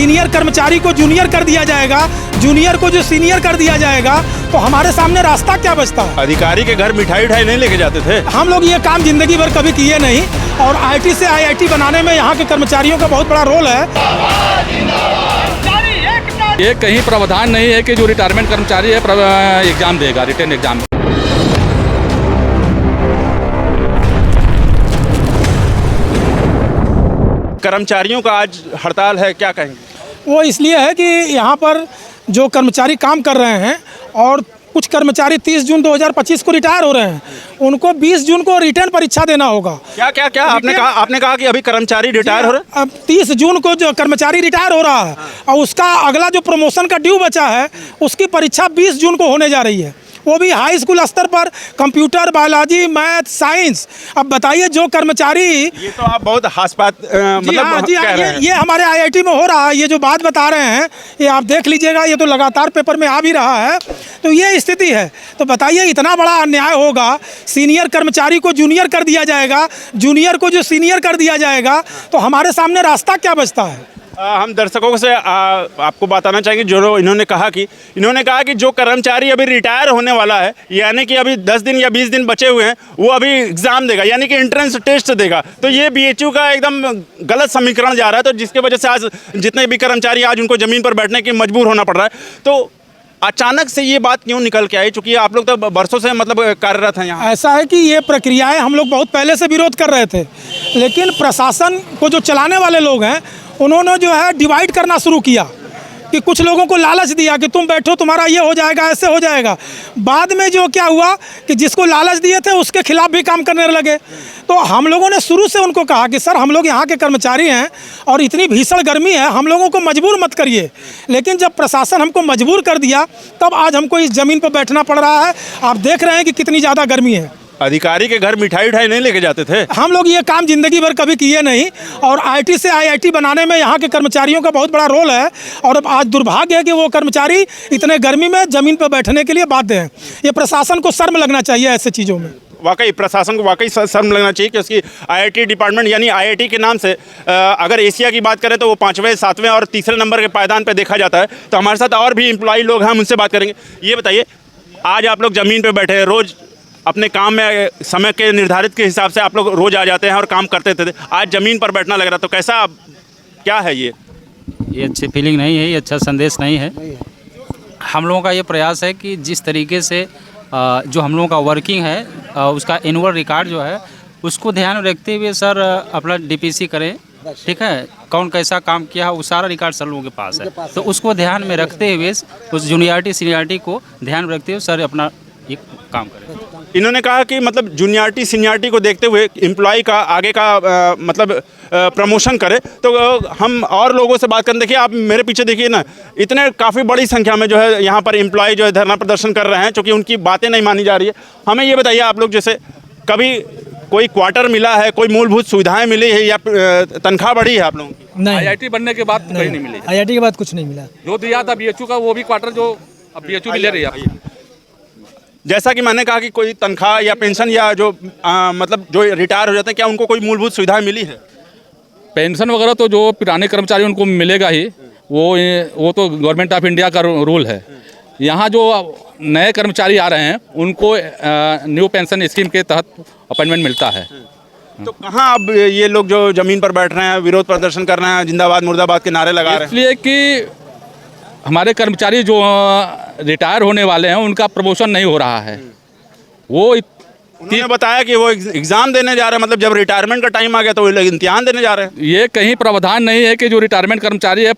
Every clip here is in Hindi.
सीनियर कर्मचारी को जूनियर कर दिया जाएगा, जूनियर को जो सीनियर कर दिया जाएगा, तो हमारे सामने रास्ता क्या बचता है? अधिकारी के घर मिठाई नहीं लेके जाते थे? हम लोग ये काम जिंदगी भर कभी किए नहीं, और आईटी से आईआईटी बनाने में यहाँ के कर्मचारियों का बहुत बड़ा रोल है। ये कहीं प्रावधान नहीं है कि जो रिटायरमेंट कर्मचारी है एग्जाम देगा, रिटर्न एग्जाम। कर्मचारियों का आज हड़ताल है, क्या कहेंगे? वो इसलिए है कि यहाँ पर जो कर्मचारी काम कर रहे हैं और कुछ कर्मचारी 30 जून 2025 को रिटायर हो रहे हैं, उनको 20 जून को रिटर्न परीक्षा देना होगा। क्या आपने कहा कि अभी कर्मचारी रिटायर हो रहे हैं? अब 30 जून को जो कर्मचारी रिटायर हो रहा है और उसका अगला जो प्रमोशन का ड्यू बचा है, उसकी परीक्षा 20 जून को होने जा रही है, वो भी हाई स्कूल स्तर पर, कंप्यूटर, बायोलॉजी, मैथ, साइंस। अब बताइए जो कर्मचारी, ये तो आप बहुत हास्यास्पद मतलब जी हाँ, ये हमारे आईआईटी में हो रहा है। ये जो बात बता रहे हैं ये आप देख लीजिएगा, ये तो लगातार पेपर में आ भी रहा है। तो ये स्थिति है। तो बताइए इतना बड़ा अन्याय होगा, सीनियर कर्मचारी को जूनियर कर दिया जाएगा, जूनियर को जो सीनियर कर दिया जाएगा, तो हमारे सामने रास्ता क्या बचता है? हम दर्शकों से आपको बताना चाहेंगे, जो इन्होंने कहा कि जो कर्मचारी अभी रिटायर होने वाला है, यानी कि अभी 10 दिन या 20 दिन बचे हुए हैं, वो अभी एग्ज़ाम देगा, यानी कि एंट्रेंस टेस्ट देगा। तो ये बीएचयू का एकदम गलत समीकरण जा रहा है। तो जिसके वजह से आज जितने भी कर्मचारी आज उनको ज़मीन पर बैठने की मजबूर होना पड़ रहा है। तो अचानक से ये बात क्यों निकल के आई? चूँकि आप लोग तो बरसों से मतलब कार्यरत हैं यहाँ। ऐसा है कि ये प्रक्रियाएं हम लोग बहुत पहले से विरोध कर रहे थे, लेकिन प्रशासन को जो चलाने वाले लोग हैं, उन्होंने जो है डिवाइड करना शुरू किया कि कुछ लोगों को लालच दिया कि तुम बैठो, तुम्हारा ये हो जाएगा, ऐसे हो जाएगा। बाद में जो क्या हुआ कि जिसको लालच दिए थे उसके खिलाफ भी काम करने लगे। तो हम लोगों ने शुरू से उनको कहा कि सर, हम लोग यहाँ के कर्मचारी हैं और इतनी भीषण गर्मी है, हम लोगों को मजबूर मत करिए। लेकिन जब प्रशासन हमको मजबूर कर दिया, तब आज हमको इस ज़मीन पर बैठना पड़ रहा है। आप देख रहे हैं कि कितनी ज़्यादा गर्मी है। अधिकारी के घर मिठाई नहीं लेके जाते थे? हम लोग ये काम जिंदगी भर कभी किए नहीं, और आईटी से आईआईटी बनाने में यहाँ के कर्मचारियों का बहुत बड़ा रोल है। और अब आज दुर्भाग्य है कि वो कर्मचारी इतने गर्मी में ज़मीन पर बैठने के लिए बाध्य हैं। ये प्रशासन को शर्म लगना चाहिए ऐसे चीज़ों में। वाकई प्रशासन को वाकई शर्म लगना चाहिए कि उसकी आईआईटी डिपार्टमेंट, यानी आईआईटी के नाम से अगर एशिया की बात करें तो वो 5वें, 7वें और तीसरे नंबर के पायदान पर देखा जाता है। तो हमारे साथ और भी एम्प्लॉई लोग हैं, हम उनसे बात करेंगे। ये बताइए, आज आप लोग ज़मीन पर बैठे हैं, रोज़ अपने काम में समय के निर्धारित के हिसाब से आप लोग रोज़ आ जाते हैं और काम करते थे, आज ज़मीन पर बैठना लग रहा, तो कैसा, क्या है ये अच्छी फीलिंग नहीं है, ये अच्छा संदेश नहीं है। हम लोगों का ये प्रयास है कि जिस तरीके से जो हम लोगों का वर्किंग है, उसका एनुअल रिकॉर्ड जो है, उसको ध्यान में रखते हुए सर अपना डीपीसी करें, ठीक है। कौन कैसा काम किया है वो सारा रिकॉर्ड सर लोगों के पास है। तो उसको ध्यान में रखते हुए, उस जूनियरिटी सीनियरिटी को ध्यान में रखते हुए सर अपना ये काम करें। इन्होंने कहा कि मतलब जूनियरिटी सीनियरिटी को देखते हुए एम्प्लॉय का आगे का मतलब प्रमोशन करे। तो हम और लोगों से बात करें। देखिए, आप मेरे पीछे देखिए ना, इतने काफ़ी बड़ी संख्या में जो है यहाँ पर एम्प्लॉय जो है धरना प्रदर्शन कर रहे हैं, क्योंकि उनकी बातें नहीं मानी जा रही है। हमें ये बताइए, आप लोग जैसे कभी कोई क्वार्टर मिला है, कोई मूलभूत सुविधाएँ मिली है या तनख्वाह बढ़ी है आप लोगों की? नहीं, आईआईटी बनने के बाद कहीं नहीं मिली। आईआईटी के बाद कुछ नहीं मिला। जो दिया था बीएचयू का, वो भी क्वार्टर जो अब बीएचयू भी ले रही है। जैसा कि मैंने कहा कि कोई तनख्वाह या पेंशन या जो मतलब जो रिटायर हो जाते हैं, क्या उनको कोई मूलभूत सुविधाएं मिली है? पेंशन वगैरह तो जो पुराने कर्मचारी उनको मिलेगा ही, वो तो गवर्नमेंट ऑफ इंडिया का रूल है। यहाँ जो नए कर्मचारी आ रहे हैं उनको न्यू पेंशन स्कीम के तहत अपॉइंटमेंट मिलता है। तो कहाँ अब ये लोग जो ज़मीन पर बैठ रहे हैं, विरोध प्रदर्शन कर रहे हैं, जिंदाबाद मुर्दाबाद के नारे लगा रहे हैं? इसलिए कि हमारे कर्मचारी जो रिटायर होने वाले हैं उनका प्रमोशन नहीं हो रहा है। वो उन्होंने बताया कि वो एग्ज़ाम देने जा रहे हैं, मतलब जब रिटायरमेंट का टाइम आ गया तो वो लोग इम्तिहान देने जा रहे हैं। ये कहीं प्रावधान नहीं है कि जो रिटायरमेंट कर्मचारी है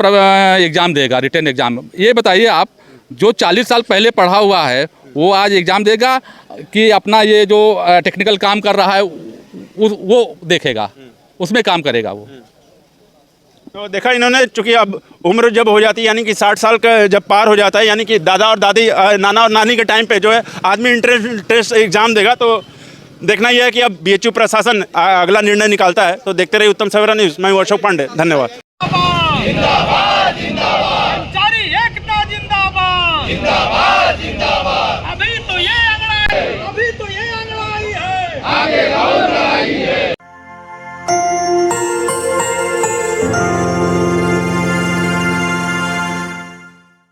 एग्ज़ाम देगा, रिटर्न एग्ज़ाम। ये बताइए आप, जो 40 साल पहले पढ़ा हुआ है वो आज एग्ज़ाम देगा कि अपना ये जो टेक्निकल काम कर रहा है वो देखेगा, उसमें काम करेगा वो। तो देखा इन्होंने, चूँकि अब उम्र जब हो जाती है, यानी कि 60 साल का जब पार हो जाता है, यानी कि दादा और दादी, नाना और नानी के टाइम पे जो है आदमी इंट्रेंस टेस्ट एग्ज़ाम देगा। तो देखना यह है कि अब बीएचयू प्रशासन अगला निर्णय निकालता है। तो देखते रहिए उत्तम सवेरा न्यूज़। मैं अशोक पांडे, धन्यवाद।